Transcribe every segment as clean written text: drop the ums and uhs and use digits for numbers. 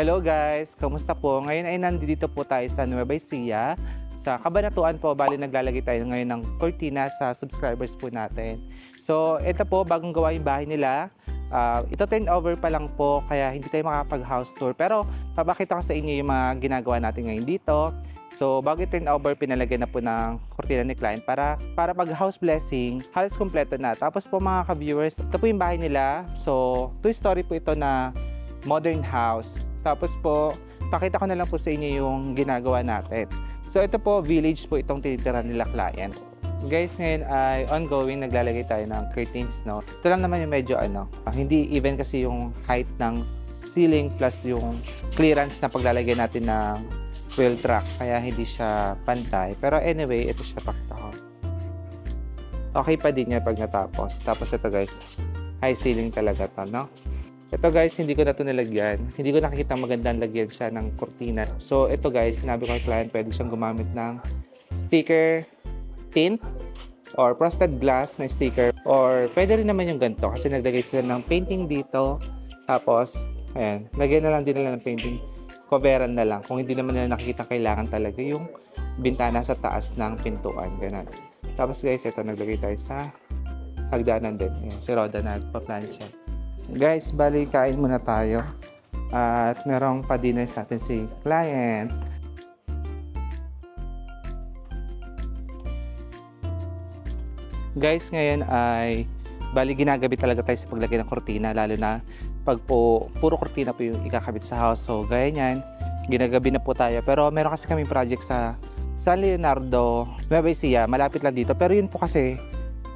Hello guys! Kamusta po? Ngayon ay nandito po tayo sa Nueva Ecija. Sa Cabanatuan po, bali naglalagay tayo ngayon ng cortina sa subscribers po natin. So ito po, bagong gawa yung bahay nila. Ito turn over pa lang po, kaya hindi tayo makapag house tour. Pero papakita ko sa inyo yung mga ginagawa natin ngayon dito. So bago turn over, pinalagyan na po ng cortina ni client para pag house blessing, halos kompleto na. Tapos po mga ka-viewers, ito po yung bahay nila. So 2-story po ito na modern house. Tapos po, pakita ko na lang po sa inyo yung ginagawa natin. So ito po, village po itong tinitira nila client. Guys, ngayon ay ongoing, naglalagay tayo ng curtains, no? Ito lang naman yung medyo hindi even kasi yung height ng ceiling plus yung clearance na paglalagay natin ng wheel track. Kaya hindi siya pantay. Pero anyway, ito siya, pakita ko. Okay pa din yan pag natapos. Tapos ito guys, high ceiling talaga to, no? Ito guys, hindi ko na ito nilagyan. Hindi ko nakikita magandang lagyan siya ng cortina. So ito guys, sinabi ko kay client, pwede siyang gumamit ng sticker tint or frosted glass na sticker. Or pwede rin naman yung ganito kasi naglagay sila ng painting dito. Tapos, ayan, lagyan na lang din nila ng painting. Coveran na lang. Kung hindi naman nila nakikita, kailangan talaga yung bintana sa taas ng pintuan. Ganun. Tapos guys, ito naglagay tayo sa hagdanan din. Ayan, si Roda nagpa-plancha. Guys, bali kain muna tayo at merong pa-dinner sa atin si client. Guys, ngayon ay bali ginagabi talaga tayo sa paglagay ng kortina, lalo na pag po puro kortina po yung ikakabit sa house. So gaya niyan, ginagabi na po tayo. Pero meron kasi kaming project sa San Leonardo, Nueva Ecija, malapit lang dito. Pero yun po kasi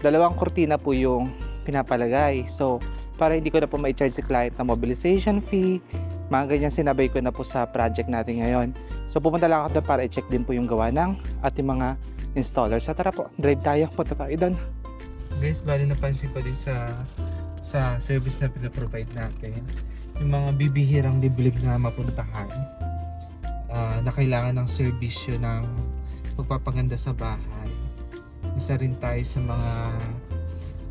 dalawang kortina po yung pinapalagay. So para hindi ko na po ma-charge si client na mobilization fee, mga ganyan sinabay ko na po sa project natin ngayon. So pupunta lang ako doon para i-check din po yung gawa ng ating mga installers. So tara po, drive tayo, punta tayo doon. Guys, bali napansin ko din sa service na pinaprovide natin, yung mga bibihirang liblib na mapuntahan na kailangan ng serbisyo ng pagpapaganda sa bahay. Isa rin tayo sa mga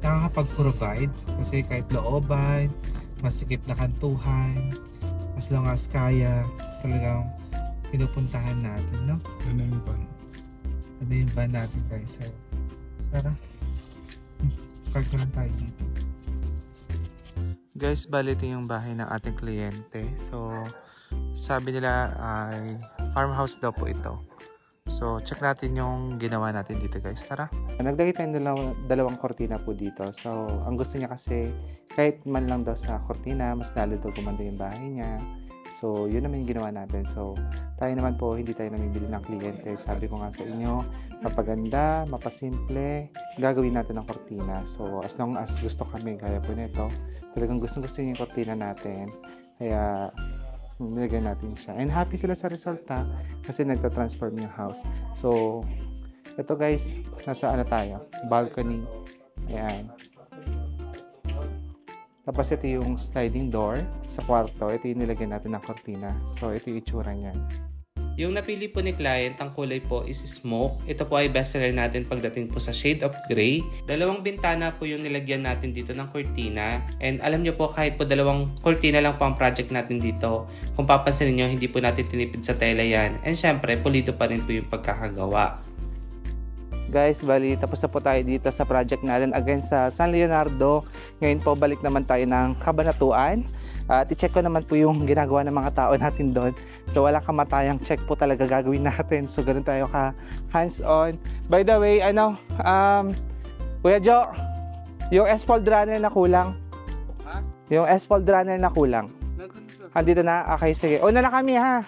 nakakapag-provide kasi kahit looban, masikip na kantuhan, as long as kaya, talagang pinupuntahan natin, no? Ano yung van? Ano yung van natin guys? So, tara, park na lang tayo dito. Guys, bali ito yung bahay ng ating kliyente. So, sabi nila ay farmhouse daw po ito. So, check natin yung ginawa natin dito guys. Tara. Naglagay tayo ng dalawang kortina po dito. So, ang gusto niya kasi kahit man lang daw sa kortina, mas lalo daw gumanda yung bahay niya. So, yun naman yung ginawa natin. So, tayo naman po, hindi tayo namibili ng kliyente. Sabi ko nga sa inyo, mapaganda, mapasimple, gagawin natin ng kortina. So, as long as gusto kami, gaya po nito, talagang gusto-gusto yung kortina natin. Kaya, nilagyan natin siya. And happy sila sa resulta kasi nagta-transform yung house. So, ito guys, nasa tayo? Balcony. Ayan. Tapos ito yung sliding door sa kwarto. Ito yung nilagyan natin ng kortina. So, ito yung itsura niya. Yung napili po ni client, ang kulay po is smoke. Ito po ay bestseller natin pagdating po sa shade of gray. Dalawang bintana po yung nilagyan natin dito ng cortina. And alam nyo po, kahit po dalawang cortina lang po ang project natin dito, kung papansin niyo hindi po natin tinipid sa tela yan. And syempre, pulido pa rin po yung pagkakagawa. Guys, bali tapos na po tayo dito sa project natin again sa San Leonardo. Ngayon po balik naman tayo ng Cabanatuan. At i-check ko naman po yung ginagawa ng mga tao natin doon. So wala kamatayang check po talaga gagawin natin. So ganoon tayo ka hands-on. By the way, Kuya Jo, yung asphalt runner na kulang. Ha? Yung asphalt runner na kulang. Andito na? Okay, sige. Una na kami ha.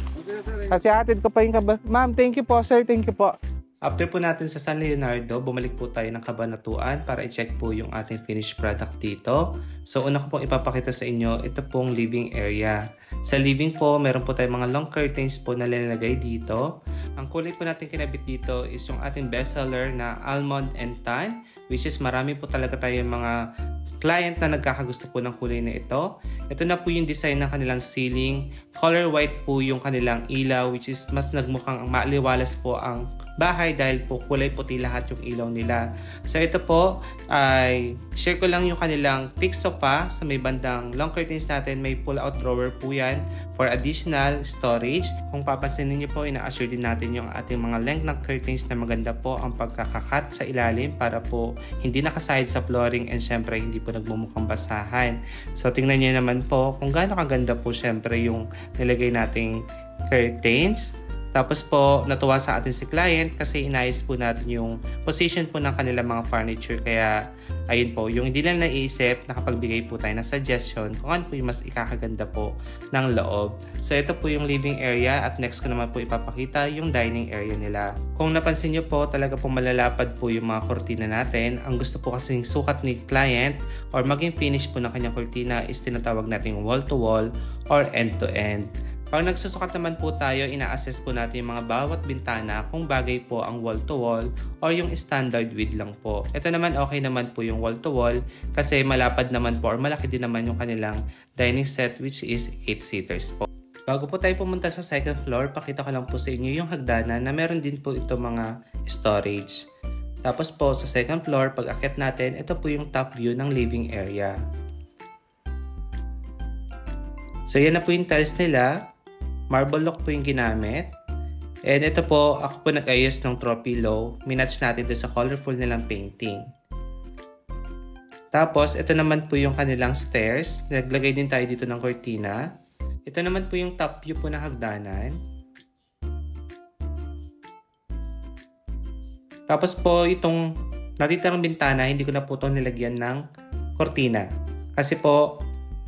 Kasi atid ko pa yung Ma'am, thank you po sir, thank you po. After po natin sa San Leonardo, bumalik po tayo ng Cabanatuan para i-check po yung ating finished product dito. So una ko pong ipapakita sa inyo, ito pong living area. Sa living po, meron po tayong mga long curtains po na linalagay dito. Ang kulay po natin kinabit dito is yung ating bestseller na Almond and Tan, which is marami po talaga tayong mga client na nagkakagusto po ng kulay na ito. Ito na po yung design ng kanilang ceiling. color white po yung kanilang ilaw, which is mas nagmukhang maaliwalas po ang bahay dahil po kulay puti lahat yung ilaw nila. So ito po ay share ko lang yung kanilang fixed sofa sa may bandang long curtains natin. May pull out drawer po yan for additional storage. Kung papansinin niyo po, ina-assure din natin yung ating mga length ng curtains na maganda po ang pagkakakat sa ilalim para po hindi nakaside sa flooring and syempre hindi po nagmumukhang basahan. So tingnan niyo naman po kung gaano kaganda po syempre yung nilagay nating curtains. Tapos po, natuwa sa atin si client kasi inayos po natin yung position po ng kanilang mga furniture. Kaya, ayun po, yung hindi lang naiisip, nakapagbigay po tayo ng suggestion kung ano po yung mas ikakaganda po ng loob. So, ito po yung living area at next ko naman po ipapakita yung dining area nila. Kung napansin nyo po, talaga po malalapad po yung mga kortina natin. Ang gusto po kasing sukat ni client or maging finish po ng kanyang kortina is tinatawag nating wall-to-wall or end-to-end. Pag nagsusukat naman po tayo, ina-assess po natin yung mga bawat bintana kung bagay po ang wall-to-wall or yung standard width lang po. Ito naman okay naman po yung wall-to-wall kasi malapad naman po or malaki din naman yung kanilang dining set which is 8 seaters po. Bago po tayo pumunta sa second floor, pakita ko lang po sa inyo yung hagdanan na meron din po ito mga storage. Tapos po sa second floor, pag akyat natin, ito po yung top view ng living area. So yan na po yung tiles nila. Marble look po yung ginamit. And ito po, ako po nag-ayos ng throw pillow. Minatch natin doon sa colorful nilang painting. Tapos, ito naman po yung kanilang stairs. Naglagay din tayo dito ng cortina. Ito naman po yung top view po ng hagdanan. Tapos po, itong natitirang bintana, hindi ko na po ito nilagyan ng cortina. Kasi po,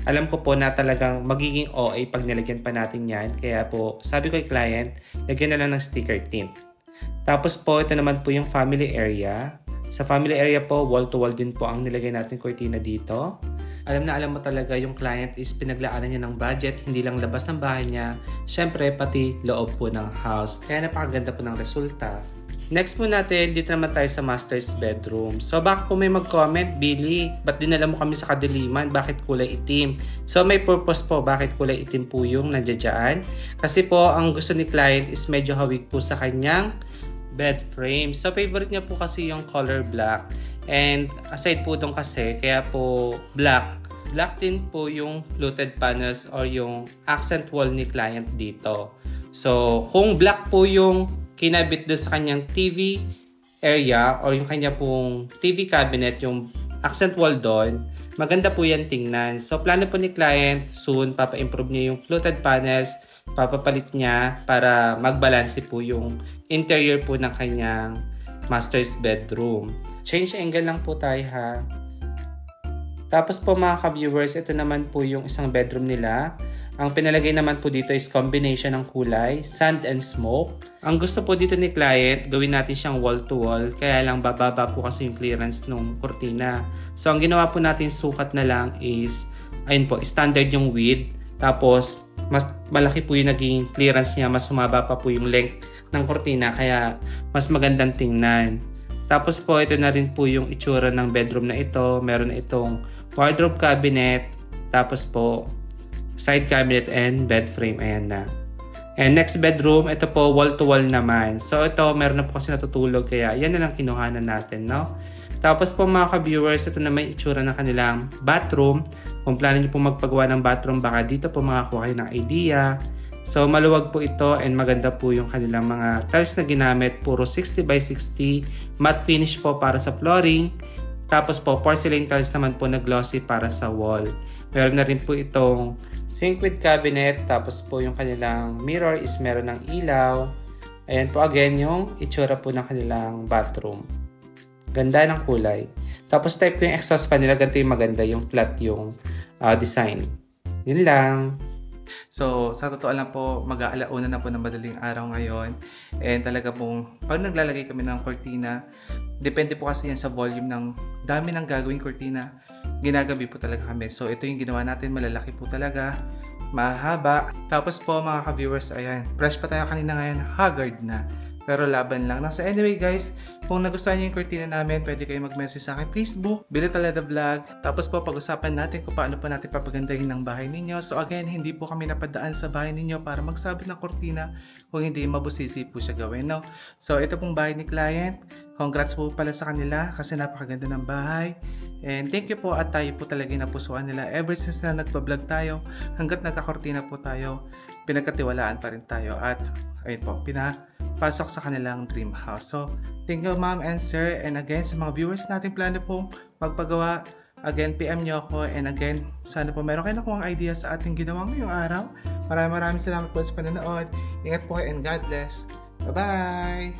alam ko po na talagang magiging OA pag nilagyan pa natin yan. Kaya po, sabi ko kay client, lagyan na lang ng sticker tint. Tapos po, ito naman po yung family area. Sa family area po, wall-to-wall din po ang nilagay natin cortina dito. Alam na alam mo talaga yung client is pinaglaanan niya ng budget, hindi lang labas ng bahay niya. Syempre, pati loob po ng house. Kaya napakaganda po ng resulta. Next po natin, dito naman tayo sa master's bedroom. So baka po may mag-comment, Billy, ba't dinala mo kami sa kadiliman? Bakit kulay itim? So may purpose po, bakit kulay itim po yung nandiyan? Kasi po, ang gusto ni client is medyo hawig po sa kanyang bed frame. So favorite niya po kasi yung color black. And aside po doon kasi, kaya po black. Black din po yung fluted panels or yung accent wall ni client dito. So kung black po yung kinabit doon sa kanyang TV area or yung kanya pong TV cabinet, yung accent wall doon, maganda po yan tingnan. So, plano po ni client, soon, papa-improve niya yung fluted panels, papapalit niya para magbalanse po yung interior po ng kanyang master's bedroom. Change angle lang po tayo ha. Tapos po mga ka-viewers, ito naman po yung isang bedroom nila. Ang pinalagay naman po dito is combination ng kulay, sand and smoke. Ang gusto po dito ni client, gawin natin siyang wall-to-wall, kaya lang bababa po kasi yung clearance ng kortina. So ang ginawa po natin sukat na lang is, ayun po, standard yung width. Tapos mas malaki po yung naging clearance niya, mas humaba pa po yung length ng kortina, kaya mas magandang tingnan. Tapos po ito na rin po yung itsura ng bedroom na ito. Meron na itong wardrobe cabinet, tapos po side cabinet and bed frame, ayan na. And next bedroom, ito po wall-to-wall naman. So ito, meron na po kasi natutulog kaya yan na lang kinuhanan natin, no? Tapos po mga ka-viewers, ito na may itsura ng kanilang bathroom. Kung plano nyo po magpagawa ng bathroom, baka dito po makakuha kayo ng idea. So maluwag po ito and maganda po yung kanilang mga tiles na ginamit. Puro 60 by 60 matte finish po para sa flooring. Tapos po porcelain tiles naman po na glossy para sa wall. Meron na rin po itong sink with cabinet, tapos po yung kanilang mirror is meron ng ilaw. Ayan po again yung itsura po ng kanilang bathroom. Ganda ng kulay. Tapos type ko yung exhaust fan nila, ganito yung maganda, yung flat yung design. Yun lang. So, sa totoo lang po, mag-aalauna na po ng madaling araw ngayon. And talaga pong, pag naglalagay kami ng cortina, depende po kasi yan sa volume ng dami ng gagawing cortina. Ginagabi po talaga kami. So, ito yung ginawa natin. Malalaki po talaga. Mahaba. Tapos po, mga ka-viewers, ayan. Fresh pa tayo kanina ngayon. Haggard na. Pero laban lang. So anyway guys, kung nagustuhan niyo yung kurtina namin, pwede kayo mag-message sa akin Facebook, Billy Toledo Vlog. Tapos po pag-usapan natin kung paano po natin papagandahin ng bahay ninyo. So again, hindi po kami napadaan sa bahay ninyo para magsabit ng kurtina kung hindi mabusisi po siya gawin. No? So ito pong bahay ni client. Congrats po pala sa kanila kasi napakaganda ng bahay. And thank you po at tayo po talaga napusuan nila. Ever since na nagpa-vlog tayo, hanggat nagkakurtina po tayo, pinagkatiwalaan pa rin tayo. At ayun po, pinapasok sa kanilang dream house. So, thank you ma'am and sir. And again, sa mga viewers natin, plano po magpagawa. Again, PM nyo ako. And again, sana po meron kayo nakuha idea sa ating ginawa ngayong araw. Maraming salamat po sa panonood. Ingat po and God bless. Bye-bye!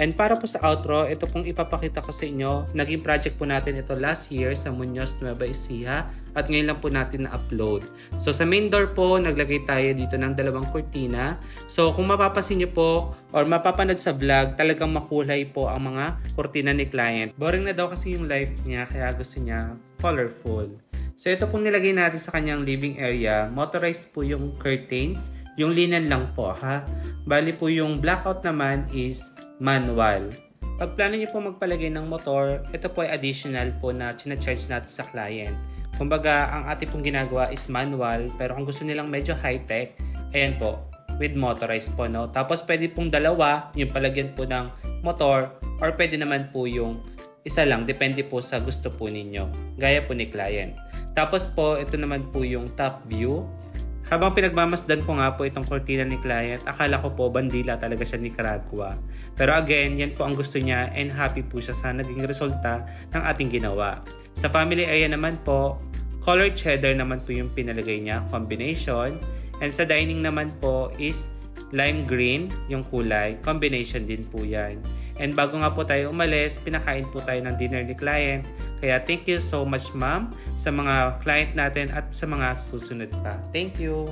And para po sa outro, ito pong ipapakita ko sa inyo. Naging project po natin ito last year sa Muñoz, Nueva Ecija. At ngayon lang po natin na-upload. So sa main door po, naglagay tayo dito ng dalawang kurtina. So kung mapapansin nyo po or mapapanood sa vlog, talagang makulay po ang mga kurtina ni client. Boring na daw kasi yung life niya, kaya gusto niya colorful. So ito pong nilagay natin sa kanyang living area. Motorized po yung curtains. Yung linen lang po ha. Bali po yung blackout naman is manual. Pag plano nyo po magpalagay ng motor, ito po ay additional po na charge natin sa client. Kumbaga, ang ating pong ginagawa is manual, pero kung gusto nilang medyo high-tech, ayan po, with motorized po, no? Tapos pwede pong dalawa, yung palagyan po ng motor, or pwede naman po yung isa lang, depende po sa gusto po ninyo. Gaya po ni client. Tapos po, ito naman po yung top view. Habang pinagmamasdan ko nga po itong kurtina ni client, akala ko po bandila talaga siya Nicaragua. Pero again, yan po ang gusto niya and happy po siya sa naging resulta ng ating ginawa. Sa family area naman po, colored cheddar naman po yung pinalagay niya, combination. And sa dining naman po is lime green, yung kulay, combination din po yan. And bago nga po tayo umalis, pinakain po tayo ng dinner ni client. Kaya thank you so much ma'am sa mga client natin at sa mga susunod pa. Thank you!